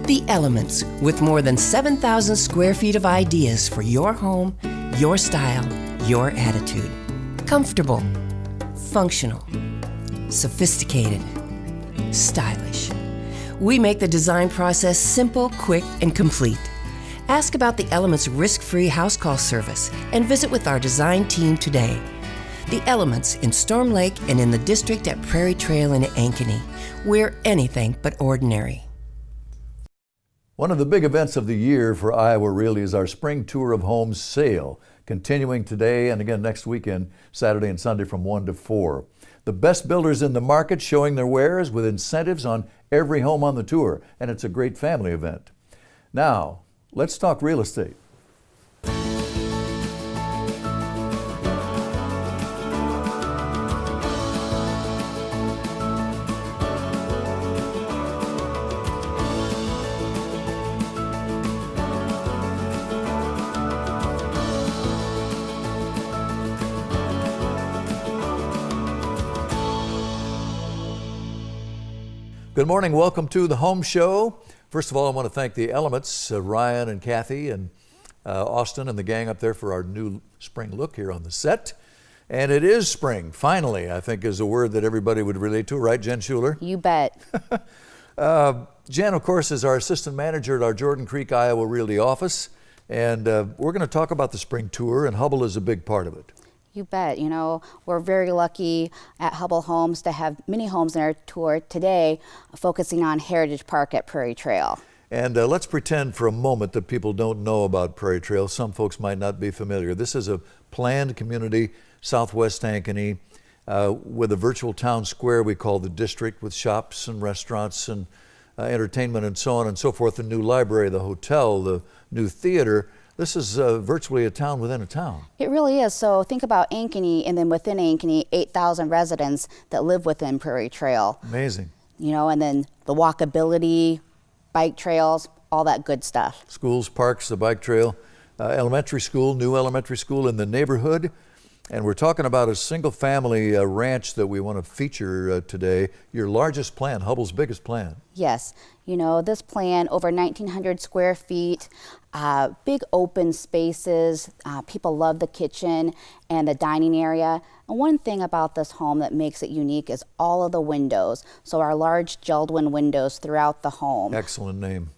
The Elements, with more than 7,000 square feet of ideas for your home, your style, your attitude. Comfortable, functional, sophisticated, stylish. We make the design process simple, quick, and complete. Ask about the Elements risk-free house call service and visit with our design team today. The Elements in Storm Lake and in the district at Prairie Trail in Ankeny. We're anything but ordinary. One of the big events of the year for Iowa Realty is our Spring Tour of Homes sale, continuing today and again next weekend, Saturday and Sunday from 1 to 4. The best builders in the market showing their wares with incentives on every home on the tour, and it's a great family event. Now, let's talk real estate. Good morning, welcome to the Home Show. First of all, I want to thank the Elements, Ryan and Kathy and Austin and the gang up there for our new spring look here on the set. And it is spring, finally, I think is a word that everybody would relate to, right, Jen Schuler? You bet. Jen, of course, is our assistant manager at our Jordan Creek, Iowa Realty office. And we're going to talk about the spring tour, and Hubble is a big part of it. You bet. You know, we're very lucky at Hubble Homes to have many homes in our tour today, focusing on Heritage Park at Prairie Trail. And let's pretend for a moment that people don't know about Prairie Trail. Some folks might not be familiar. This is a planned community, southwest Ankeny, with a virtual town square we call the district, with shops and restaurants and entertainment and so on and so forth, the new library, the hotel, the new theater. This is virtually a town within a town. It really is. So think about Ankeny, and then within Ankeny, 8,000 residents that live within Prairie Trail. Amazing. You know, and then the walkability, bike trails, all that good stuff. Schools, parks, the bike trail, elementary school, new elementary school in the neighborhood. And we're talking about a single family ranch that we want to feature today. Your largest plan, Hubble's biggest plan. Yes. You know, this plan, over 1,900 square feet, big open spaces. People love the kitchen and the dining area. And one thing about this home that makes it unique is all of the windows. So our large JELD-WIN windows throughout the home. Excellent name.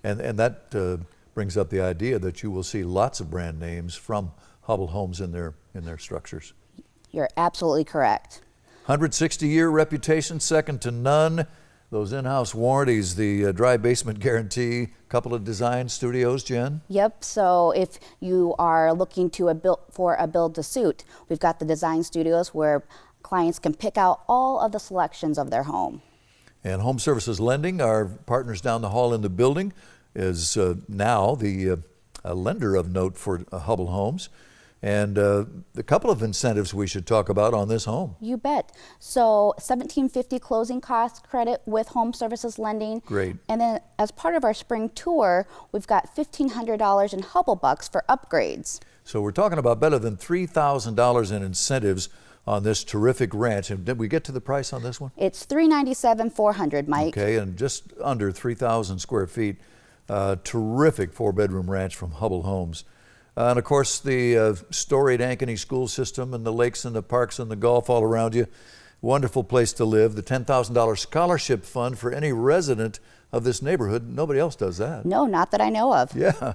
And that brings up the idea that you will see lots of brand names from Hubble Homes in their structures. You're absolutely correct. 160-year reputation, second to none. Those in-house warranties, the dry basement guarantee, couple of design studios, Jen? Yep, so if you are looking to for a build to suit, we've got the design studios where clients can pick out all of the selections of their home. And Home Services Lending, our partners down the hall in the building, is now the lender of note for Hubble Homes. And a couple of incentives we should talk about on this home. You bet. So $1,750 closing cost credit with Home Services Lending. Great. And then as part of our spring tour, we've got $1,500 in Hubble bucks for upgrades. So we're talking about better than $3,000 in incentives on this terrific ranch. And did we get to the price on this one? It's $397,400, Mike. Okay, and just under 3,000 square feet. Terrific four-bedroom ranch from Hubble Homes. And of course, the storied Ankeny school system and the lakes and the parks and the golf all around you. Wonderful place to live. The $10,000 scholarship fund for any resident of this neighborhood. Nobody else does that. No, not that I know of. Yeah.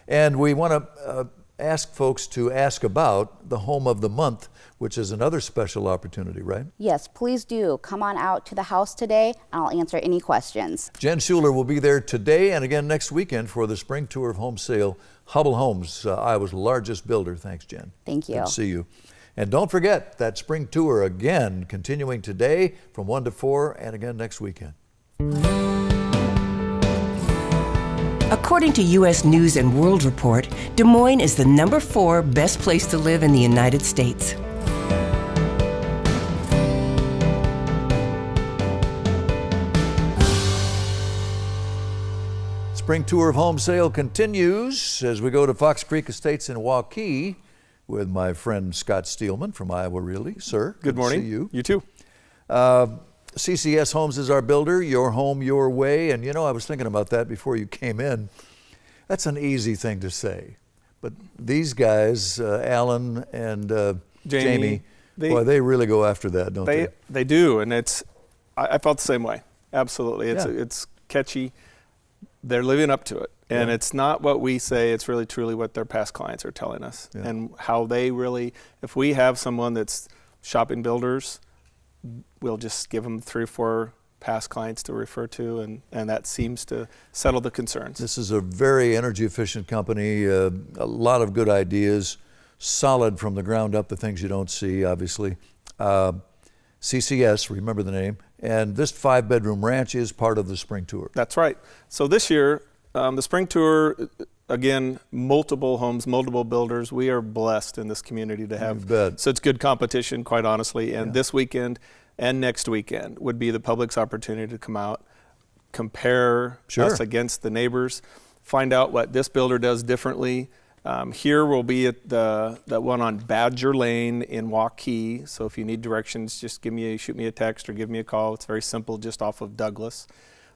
And we want to ask folks to ask about the Home of the Month, which is another special opportunity, right? Yes, please do. Come on out to the house today, and I'll answer any questions. Jen Schuler will be there today and again next weekend for the Spring Tour of Home Sale. Hubble Homes, Iowa's largest builder. Thanks, Jen. Thank you. Good to see you. And don't forget that spring tour again, continuing today from 1 to 4 and again next weekend. According to U.S. News and World Report, Des Moines is the #4 best place to live in the United States. Spring Tour of Home Sale continues as we go to Fox Creek Estates in Waukee with my friend Scott Steelman from Iowa Realty. Sir, good morning. To see you. You too. CCS Homes is our builder, your home, your way. And I was thinking about that before you came in. That's an easy thing to say. But these guys, Alan and Jamie, boy, they really go after that, don't they? They do, and I felt the same way. Absolutely. It's catchy. They're living up to it. And it's not what we say, it's really truly what their past clients are telling us. Yeah. And how they really, if we have someone that's shopping builders, we'll just give them 3 or 4 past clients to refer to, and that seems to settle the concerns. This is a very energy efficient company, a lot of good ideas, solid from the ground up, the things you don't see, obviously. CCS, remember the name, and this 5-bedroom ranch is part of the spring tour. That's right. So this year, the spring tour, again, multiple homes, multiple builders. We are blessed in this community to have such good competition, quite honestly. And this weekend and next weekend would be the public's opportunity to come out, compare us against the neighbors, find out what this builder does differently. Here we'll be at the one on Badger Lane in Waukee. So if you need directions, just shoot me a text or give me a call. It's very simple, just off of Douglas.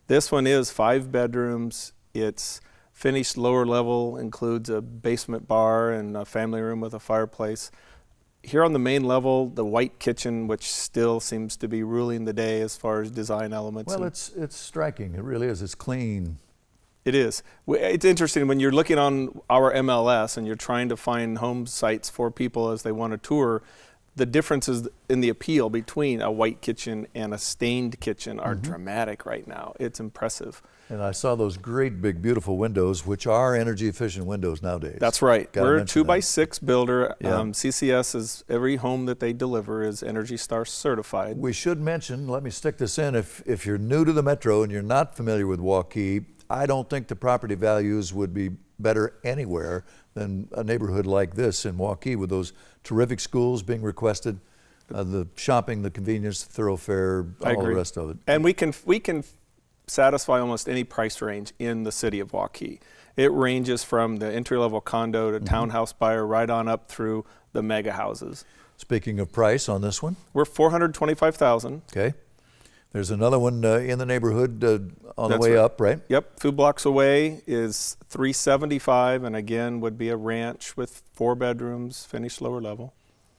This one is 5 bedrooms. It's finished lower level, includes a basement bar and a family room with a fireplace. Here on the main level, the white kitchen, which still seems to be ruling the day as far as design elements. Well, it's striking. It really is. It's clean. It is. It's interesting when you're looking on our MLS and you're trying to find home sites for people as they want to tour. The differences in the appeal between a white kitchen and a stained kitchen are dramatic right now. It's impressive. And I saw those great big beautiful windows, which are energy efficient windows nowadays. That's right. We're a 2x6 builder. CCS is, every home that they deliver is Energy Star certified. We should mention, let me stick this in, if you're new to the metro and you're not familiar with Waukee, I don't think the property values would be better anywhere than a neighborhood like this in Waukee, with those terrific schools being requested, the shopping, the convenience, the thoroughfare, all the rest of it. And we can satisfy almost any price range in the city of Waukee. It ranges from the entry-level condo to townhouse buyer right on up through the mega houses. Speaking of price on this one? We're $425,000. Okay. There's another one in the neighborhood on the way up, right? Yep. 2 blocks away is $375, and again would be a ranch with 4 bedrooms, finished lower level.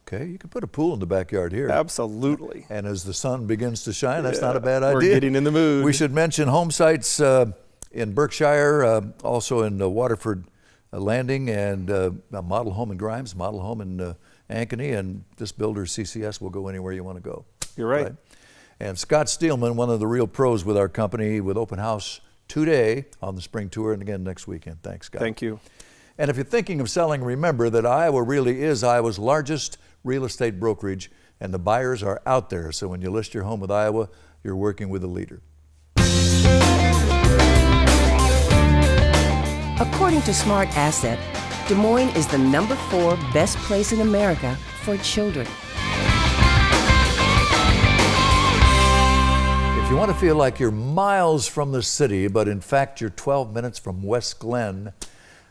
Okay, you could put a pool in the backyard here. Absolutely. And as the sun begins to shine, that's not a bad idea. We're getting in the mood. We should mention home sites in Berkshire, also in Waterford Landing, and a model home in Grimes, model home in Ankeny, and this builder CCS will go anywhere you want to go. You're right. And Scott Steelman, one of the real pros with our company, with open house today on the spring tour, and again next weekend. Thanks, Scott. Thank you. And if you're thinking of selling, remember that Iowa really is Iowa's largest real estate brokerage, and the buyers are out there. So when you list your home with Iowa, you're working with a leader. According to Smart Asset, Des Moines is the #4 best place in America for children. If you want to feel like you're miles from the city, but in fact you're 12 minutes from West Glen,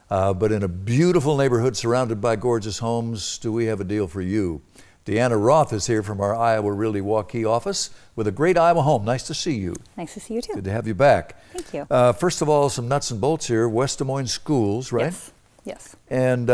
but in a beautiful neighborhood surrounded by gorgeous homes, do we have a deal for you? Deanna Roth is here from our Iowa Realty Waukee office with a great Iowa home. Nice to see you. Nice to see you too. Good to have you back. Thank you. First of all, some nuts and bolts here. West Des Moines Schools, right? Yes. And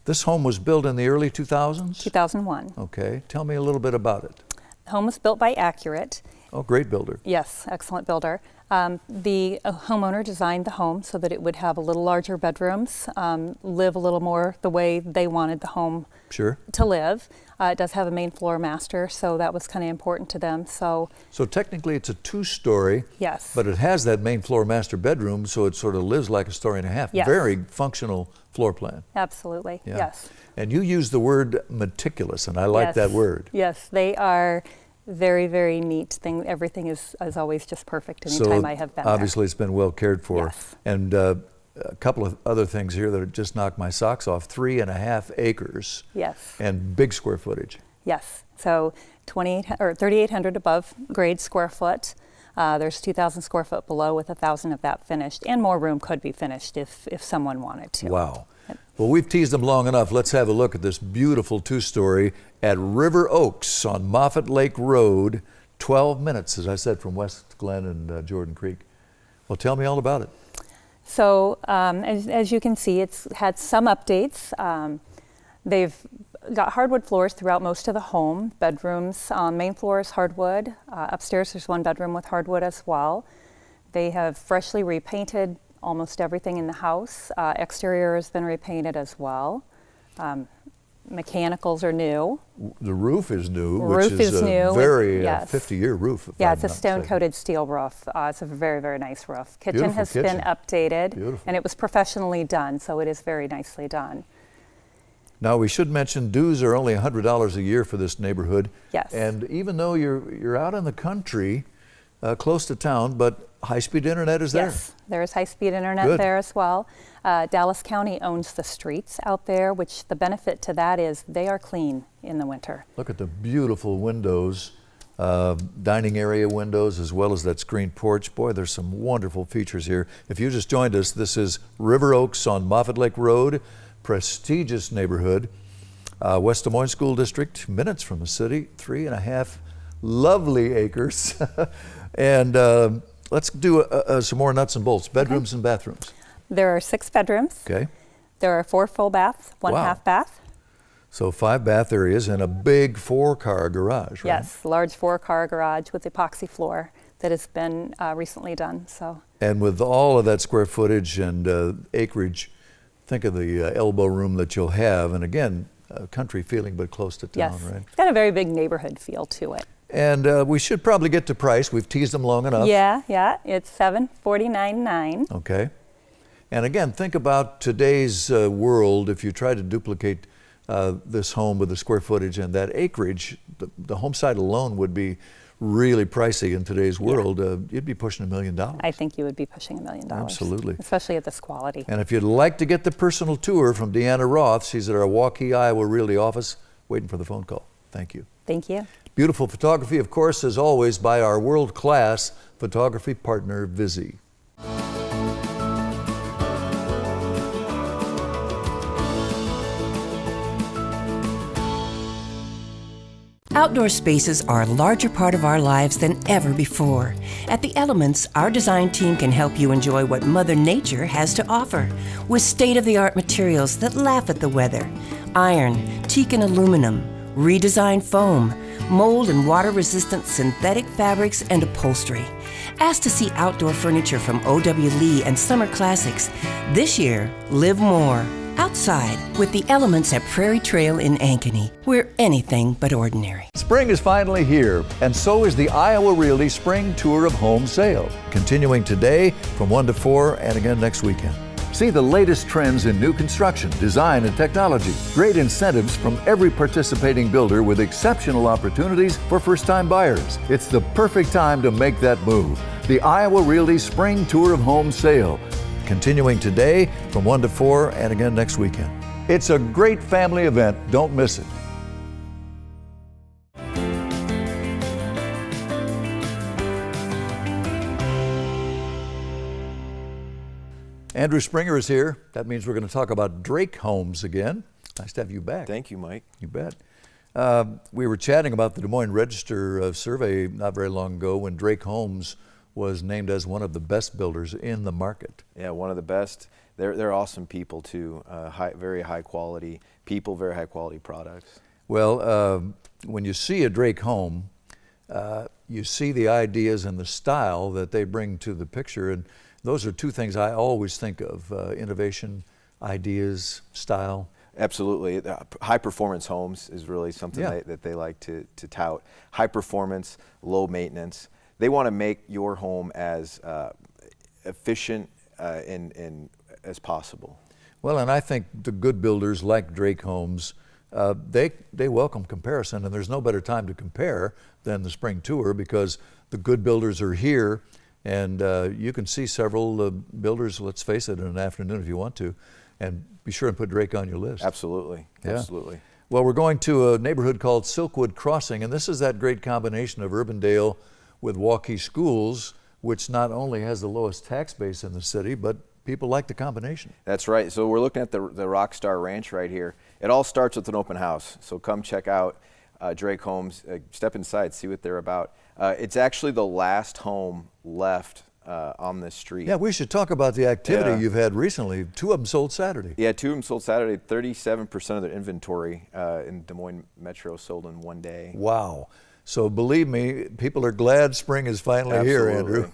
this home was built in the early 2000s? 2001. Okay. Tell me a little bit about it. The home was built by Accurate. Oh, great builder. Yes, excellent builder. The homeowner designed the home so that it would have a little larger bedrooms, live a little more the way they wanted the home to live. It does have a main floor master, so that was kind of important to them. So technically it's a 2-story, yes, but it has that main floor master bedroom, so it sort of lives like a story and a half. Yes. Very functional floor plan. Absolutely, yes. And you use the word meticulous, and I like that word. Yes, they are very, very neat thing. Everything is always just perfect anytime I have been obviously there. It's been well cared for. Yes. And a couple of other things here that just knocked my socks off. 3.5 acres. Yes. And big square footage. Yes. So 3,800 above grade square foot. There's 2,000 square foot below with 1,000 of that finished, and more room could be finished if someone wanted to. Wow. Well, we've teased them long enough. Let's have a look at this beautiful 2-story at River Oaks on Moffett Lake Road, 12 minutes, as I said, from West Glen and Jordan Creek. Well, tell me all about it. So as you can see, it's had some updates. They've got hardwood floors throughout most of the home. Bedrooms, main floor is hardwood. Upstairs there's one bedroom with hardwood as well. They have freshly repainted almost everything in the house. Exterior has been repainted as well. Mechanicals are new. The roof is new, Roof which is is a new. very Yes. 50-year roof. if Yeah, I'm it's a not mistaken. stone-coated steel roof. It's a very, very nice roof. Kitchen Beautiful has been kitchen. updated, Beautiful. and it was professionally done, so it is very nicely done. Now, we should mention dues are only $100 a year for this neighborhood. Yes. And even though you're out in the country, close to town, but high-speed internet is there. Yes, there is high-speed internet Good. there as well. Dallas County owns the streets out there, which the benefit to that is they are clean in the winter. Look at the beautiful windows, dining area windows, as well as that screened porch. Boy, there's some wonderful features here. If you just joined us, this is River Oaks on Moffett Lake Road, prestigious neighborhood. West Des Moines School District, minutes from the city, 3.5 lovely acres. And let's do some more nuts and bolts, bedrooms and bathrooms. There are 6 bedrooms. Okay. There are 4 full baths, 1 Wow. half bath. So 5 bath areas and a big 4-car garage, right? Yes, large 4-car garage with epoxy floor that has been recently done. So. And with all of that square footage and acreage, think of the elbow room that you'll have. And again, a country feeling, but close to town, Yes, right? it's got a very big neighborhood feel to it. And we should probably get to price. We've teased them long enough. Yeah, it's $749,900. Okay. And again, think about today's world. If you try to duplicate this home with the square footage and that acreage, the home site alone would be really pricey in today's world. You'd be pushing $1 million. I think you would be pushing $1 million. Absolutely. Especially at this quality. And if you'd like to get the personal tour from Deanna Roth, she's at our Waukee, Iowa Realty office, waiting for the phone call. Thank you. Thank you. Beautiful photography, of course, as always, by our world-class photography partner, Vizzy. Outdoor spaces are a larger part of our lives than ever before. At The Elements, our design team can help you enjoy what Mother Nature has to offer with state-of-the-art materials that laugh at the weather. Iron, teak and aluminum, redesigned foam, mold and water-resistant synthetic fabrics and upholstery. Ask to see outdoor furniture from O.W. Lee and Summer Classics. This year, live more outside with The Elements at Prairie Trail in Ankeny. We're anything but ordinary. Spring is finally here, and so is the Iowa Realty Spring Tour of Home Sale, continuing today from 1 to 4 and again next weekend. See the latest trends in new construction, design, and technology. Great incentives from every participating builder with exceptional opportunities for first-time buyers. It's the perfect time to make that move. The Iowa Realty Spring Tour of Home Sale, continuing today from 1 to 4 and again next weekend. It's a great family event. Don't miss it. Andrew Springer is here. That means we're going to talk about Drake Homes again. Nice to have you back. Thank you, Mike. You bet. We were chatting about the Des Moines Register survey not very long ago when Drake Homes was named as one of the best builders in the market. Yeah, one of the best. They're awesome people too. Very high quality people, very high quality products. Well, when you see a Drake home, you see the ideas and the style that they bring to the picture, and those are two things I always think of: innovation, ideas, style. Absolutely. High performance homes is really something that they like to tout. High performance, low maintenance. They want to make your home as efficient and as possible. Well, and I think the good builders like Drake Homes, they welcome comparison, and there's no better time to compare than the spring tour because the good builders are here, and you can see several builders, let's face it, in an afternoon if you want to, and be sure and put Drake on your list. Absolutely, absolutely. Well, we're going to a neighborhood called Silkwood Crossing, and this is that great combination of Urbandale with Waukee Schools, which not only has the lowest tax base in the city, but people like the combination. That's right. So we're looking at the Rockstar Ranch right here. It all starts with an open house. So come check out Drake Homes. Step inside, see what they're about. It's actually the last home left on this street. Yeah, we should talk about the activity you've had recently. 2 of them sold Saturday. Yeah, 2 of them sold Saturday. 37% of their inventory in Des Moines Metro sold in one day. Wow. So believe me, people are glad spring is finally here, Andrew.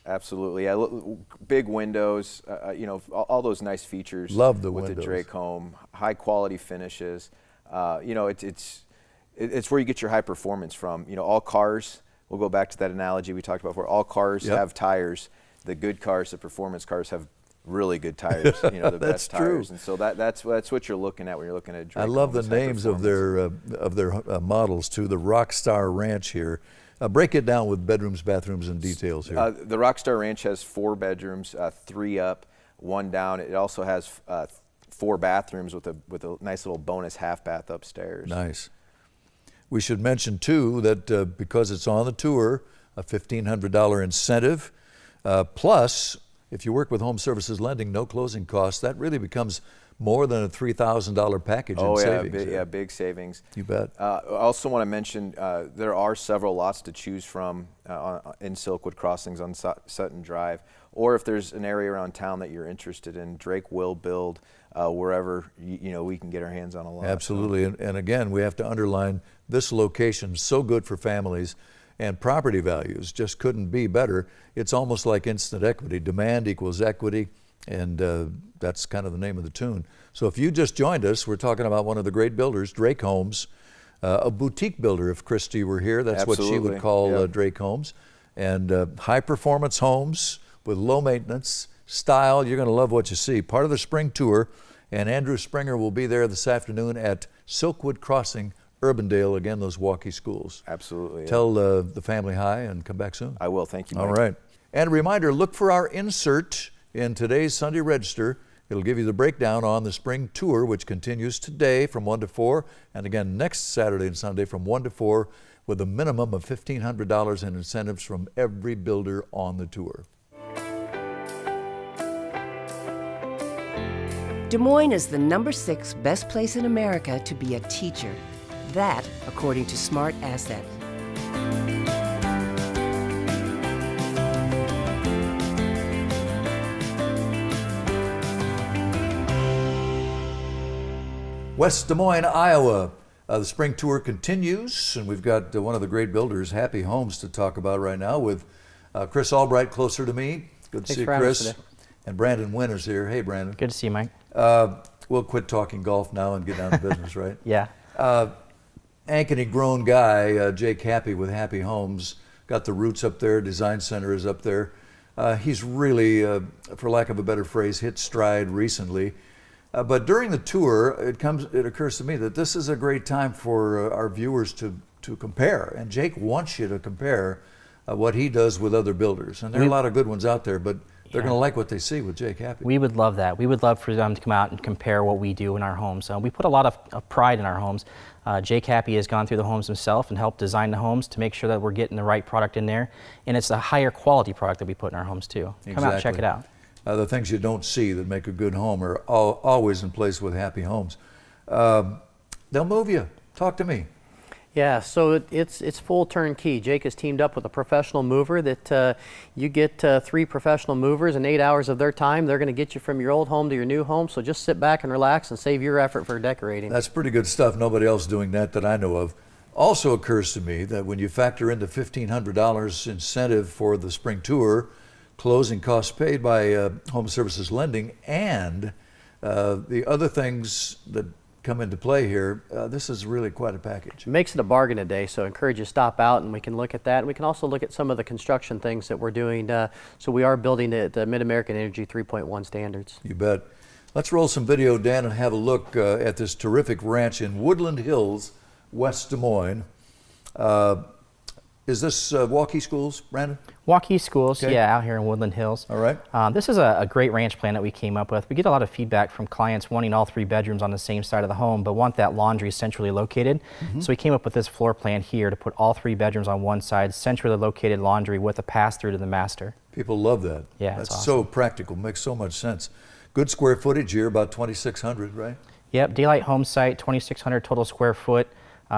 Absolutely. Yeah, big windows, you know, all those nice features. Love the with windows. The Drake home, high quality finishes. You know, it's where you get your high performance from. You know, all cars, we'll go back to that analogy we talked about before. All cars have tires. The good cars, the performance cars have really good tires, you know, the best tires. And so that's what you're looking at when you're looking at Drake. I love the names of their models too. The Rockstar Ranch here. Break it down with bedrooms, bathrooms, and details here. The Rockstar Ranch has 4 bedrooms, 3 up, 1 down. It also has 4 bathrooms with a nice little bonus half bath upstairs. Nice. We should mention too that because it's on the tour, a $1,500 incentive, plus if you work with Home Services Lending, no closing costs. That really becomes more than a $3,000 package in savings. Big savings. You bet. I also want to mention there are several lots to choose from in Silkwood Crossings on Sutton Drive, or if there's an area around town that you're interested in, Drake will build wherever you know we can get our hands on a lot. Absolutely, and again, we have to underline this location so good for families, and property values just couldn't be better. It's almost like instant equity. Demand equals equity. And that's kind of the name of the tune. So if you just joined us, we're talking about one of the great builders, Drake Homes, a boutique builder. If Christy were here, that's what she would call Drake Homes. And high performance homes with low maintenance, style. You're going to love what you see. Part of the spring tour, and Andrew Springer will be there this afternoon at Silkwood Crossing, Urbandale, again, those walkie schools. Absolutely. Tell the family hi and come back soon. I will. Thank you, Mike. All right. And a reminder, look for our insert in today's Sunday Register. It'll give you the breakdown on the spring tour, which continues today from 1 to 4, and again next Saturday and Sunday from 1 to 4, with a minimum of $1,500 in incentives from every builder on the tour. Des Moines is the #6 best place in America to be a teacher. That, according to Smart Asset. West Des Moines, Iowa. The spring tour continues, and we've got one of the great builders, Happy Homes, to talk about right now with Chris Albright closer to me. Good to see you, Chris. And Brandon Winters here. Hey, Brandon. Good to see you, Mike. We'll quit talking golf now and get down to business, right? Yeah. Ankeny grown guy, Jake Happy with Happy Homes, got the roots up there. Design Center is up there. He's really, for lack of a better phrase, hit stride recently. But during the tour, it occurs to me that this is a great time for our viewers to compare. And Jake wants you to compare what he does with other builders. And there are a lot of good ones out there, but they're going to like what they see with Jake Happy. We would love that. We would love for them to come out and compare what we do in our homes. We put a lot of pride in our homes. Jake Happy has gone through the homes himself and helped design the homes to make sure that we're getting the right product in there. And it's a higher quality product that we put in our homes too. Come out and check it out. The things you don't see that make a good home are always in place with Happy Homes. They'll move you. Talk to me. Yeah, so it's full turnkey. Jake has teamed up with a professional mover that you get 3 professional movers in 8 hours of their time. They're going to get you from your old home to your new home. So just sit back and relax and save your effort for decorating. That's pretty good stuff. Nobody else doing that I know of. Also occurs to me that when you factor in the $1,500 incentive for the spring tour, closing costs paid by Home Services Lending, and the other things that come into play here, this is really quite a package. It makes it a bargain a day, so I encourage you to stop out and we can look at that. And we can also look at some of the construction things that we're doing. So we are building the Mid-American Energy 3.1 standards. You bet. Let's roll some video, Dan, and have a look at this terrific ranch in Woodland Hills, West Des Moines. Is this Walkie Schools, Brandon? Walkie Schools, yeah, out here in Woodland Hills. All right. This is a great ranch plan that we came up with. We get a lot of feedback from clients wanting all 3 bedrooms on the same side of the home, but want that laundry centrally located. So we came up with this floor plan here to put all 3 bedrooms on one side, centrally located laundry with a pass-through to the master. People love that. Yeah, that's awesome. So practical, makes so much sense. Good square footage here, about 2,600, right? Yep, Daylight Home Site, 2,600 total square foot.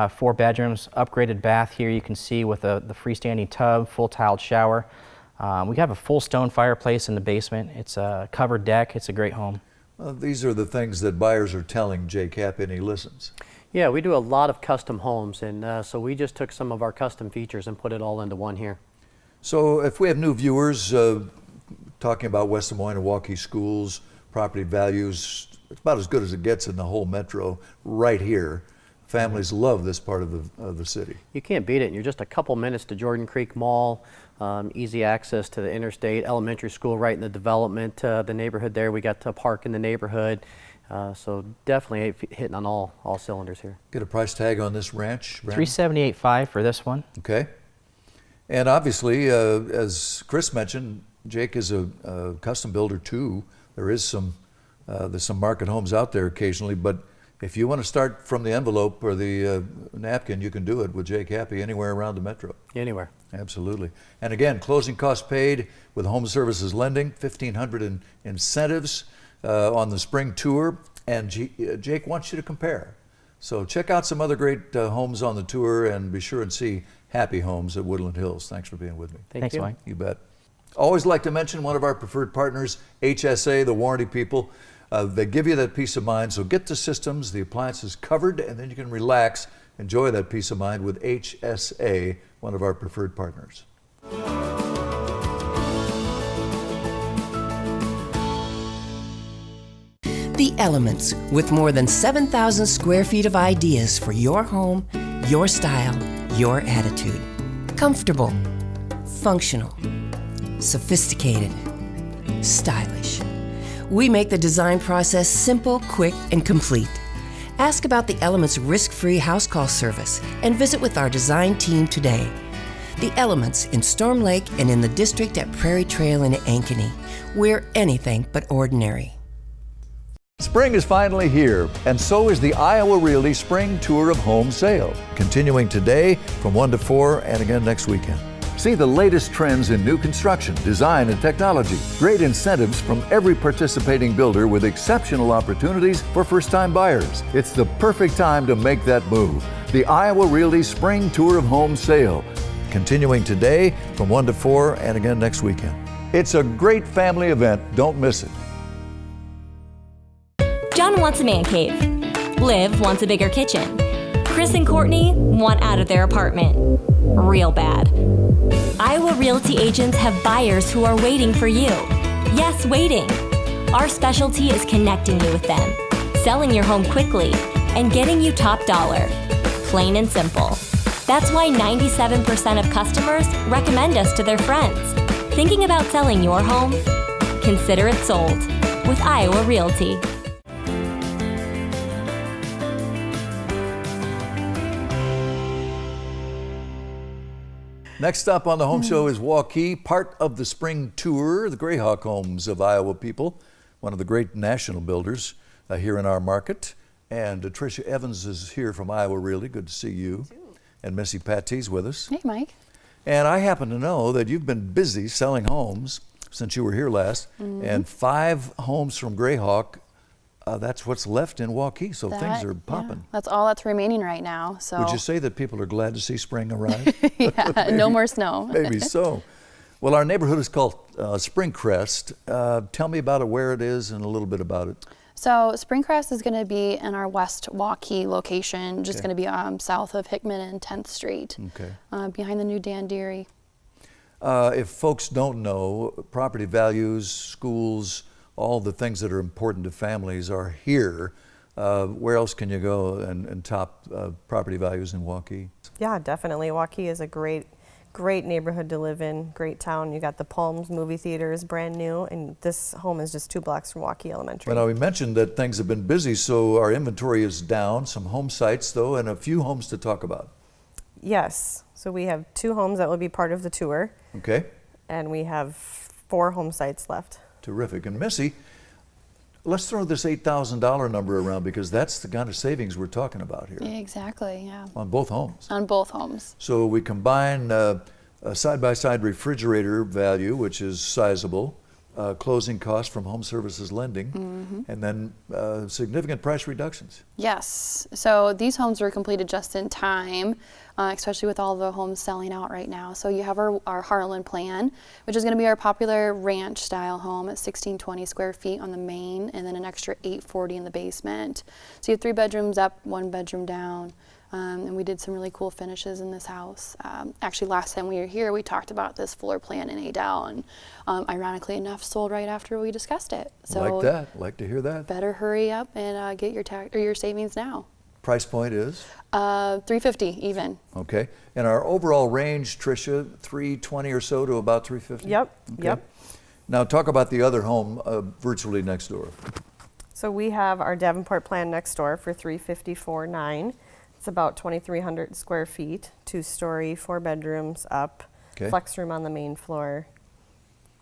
4 bedrooms, upgraded bath here you can see with the freestanding tub, full tiled shower. We have a full stone fireplace in the basement. It's a covered deck. It's a great home. Well, these are the things that buyers are telling Jake Happy, and he listens. Yeah, we do a lot of custom homes, and so we just took some of our custom features and put it all into one here. So if we have new viewers talking about West Des Moines and Waukee schools, property values, it's about as good as it gets in the whole metro right here. Families love this part of the city. You can't beat it. And you're just a couple minutes to Jordan Creek Mall, easy access to the interstate, elementary school right in the development, the neighborhood there. We got to park in the neighborhood. So definitely hitting on all cylinders here. Get a price tag on this ranch, Brandon? $378,500 for this one. Okay. And obviously, as Chris mentioned, Jake is a custom builder too. There is there's some market homes out there occasionally, but if you want to start from the envelope or the napkin, you can do it with Jake Happy anywhere around the metro. Anywhere. Absolutely. And again, closing costs paid with home services lending, $1,500 in incentives on the spring tour, and Jake wants you to compare. So check out some other great homes on the tour, and be sure and see Happy Homes at Woodland Hills. Thanks for being with me. Thanks, Mike. You bet. Always like to mention one of our preferred partners, HSA, the warranty people. They give you that peace of mind, so get the systems, the appliances covered, and then you can relax, enjoy that peace of mind with HSA, one of our preferred partners. The Elements, with more than 7,000 square feet of ideas for your home, your style, your attitude. Comfortable, functional, sophisticated, stylish. We make the design process simple, quick, and complete. Ask about the Elements risk-free house call service and visit with our design team today. The Elements in Storm Lake and in the district at Prairie Trail in Ankeny. We're anything but ordinary. Spring is finally here, and so is the Iowa Realty Spring Tour of Home Sale, continuing today from 1 to 4 and again next weekend. See the latest trends in new construction, design, and technology. Great incentives from every participating builder with exceptional opportunities for first-time buyers. It's the perfect time to make that move. The Iowa Realty Spring Tour of Home Sale, continuing today from 1 to 4 and again next weekend. It's a great family event. Don't miss it. John wants a man cave. Liv wants a bigger kitchen. Chris and Courtney want out of their apartment. Real bad. Iowa Realty agents have buyers who are waiting for you. Yes, waiting. Our specialty is connecting you with them, selling your home quickly, and getting you top dollar. Plain and simple. That's why 97% of customers recommend us to their friends. Thinking about selling your home? Consider it sold with Iowa Realty. Next up on the home show is Waukee, part of the spring tour, the Greyhawk Homes of Iowa people, one of the great national builders here in our market. And Tricia Evans is here from Iowa Realty. Good to see you. And Missy Pattee's with us. Hey, Mike. And I happen to know that you've been busy selling homes since you were here last, and 5 homes from Greyhawk. That's what's left in Waukee, so things are popping. Yeah, that's all that's remaining right now. So would you say that people are glad to see spring arrive? yeah, maybe, no more snow. Maybe so. Well, our neighborhood is called Springcrest. Tell me about it, where it is, and a little bit about it. So Springcrest is going to be in our West Waukee location, just going to be south of Hickman and 10th Street, behind the new Dan Deary. If folks don't know, property values, schools, all the things that are important to families are here. Where else can you go and top property values in Waukee? Yeah, definitely. Waukee is a great neighborhood to live in, great town. You got the Palms movie theater is brand new, and this home is just 2 blocks from Waukee Elementary. Well, now we mentioned that things have been busy, so our inventory is down, some home sites though, and a few homes to talk about. Yes, so we have 2 homes that will be part of the tour. Okay. And we have 4 home sites left. Terrific. And Missy, let's throw this $8,000 number around, because that's the kind of savings we're talking about here. Yeah, exactly, yeah. On both homes. On both homes. So we combine a side-by-side refrigerator value, which is sizable, closing costs from home services lending, and then significant price reductions. Yes. So these homes were completed just in time, especially with all the homes selling out right now. So you have our Harlan plan, which is going to be our popular ranch style home at 1620 square feet on the main, and then an extra 840 in the basement. So you have 3 bedrooms up, 1 bedroom down. And we did some really cool finishes in this house. Actually, last time we were here, we talked about this floor plan in Adel, and ironically enough, sold right after we discussed it. So like that. Like to hear that. Better hurry up and get your savings now. Price point is? $350 even. Okay. And our overall range, Tricia, $320 or so to about $350? Yep. Okay. Yep. Now talk about the other home virtually next door. So we have our Davenport plan next door for $354,900. It's about 2,300 square feet, 2-story, 4 bedrooms up, flex room on the main floor.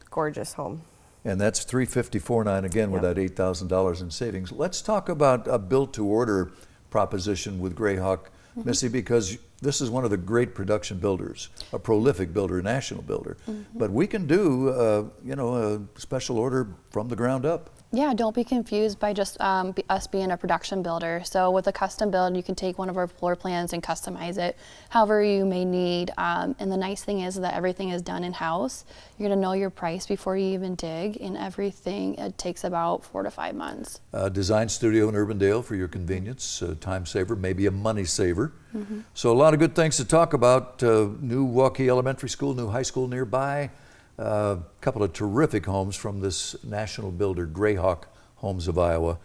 Gorgeous home. And that's $354,900 again with that $8,000 in savings. Let's talk about a built-to-order proposition with Greyhawk, Missy, because this is one of the great production builders, a prolific builder, a national builder. But we can do, a special order from the ground up. Yeah, don't be confused by just us being a production builder. So with a custom build, you can take one of our floor plans and customize it however you may need. And the nice thing is that everything is done in-house. You're gonna know your price before you even dig, and everything, it takes about 4 to 5 months. Design studio in Urbandale for your convenience, time saver, maybe a money saver. So a lot of good things to talk about. New Waukee Elementary School, new high school nearby. A couple of terrific homes from this national builder, Greyhawk Homes of Iowa.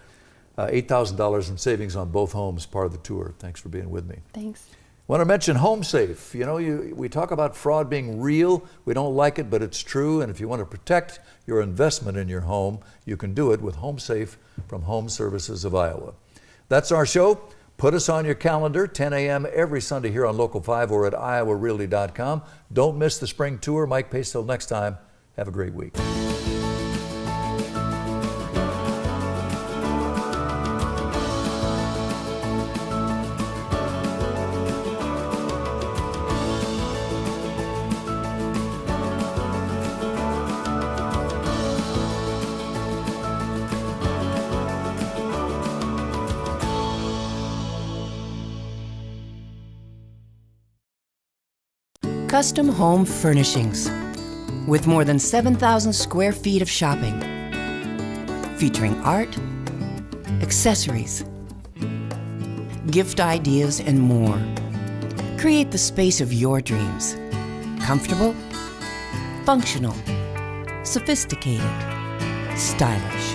$8,000 in savings on both homes, part of the tour. Thanks for being with me. Thanks. Want to mention HomeSafe. You know, we talk about fraud being real. We don't like it, but it's true. And if you want to protect your investment in your home, you can do it with HomeSafe from Home Services of Iowa. That's our show. Put us on your calendar, 10 a.m. every Sunday here on Local 5 or at iowarealty.com. Don't miss the spring tour. Mike Pace, till next time, have a great week. Custom home furnishings with more than 7,000 square feet of shopping, featuring art, accessories, gift ideas, and more. Create the space of your dreams. Comfortable, functional, sophisticated, stylish.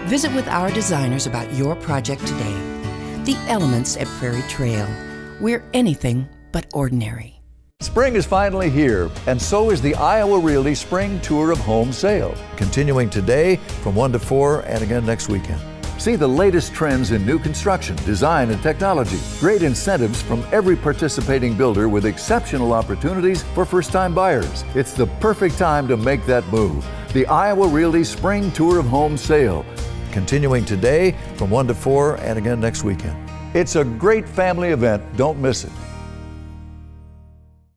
Visit with our designers about your project today. The Elements at Prairie Trail. We're anything but ordinary. Spring is finally here, and so is the Iowa Realty Spring Tour of Home Sale, continuing today from 1 to 4 and again next weekend. See the latest trends in new construction, design, and technology. Great incentives from every participating builder with exceptional opportunities for first-time buyers. It's the perfect time to make that move. The Iowa Realty Spring Tour of Home Sale, continuing today from 1 to 4 and again next weekend. It's a great family event. Don't miss it.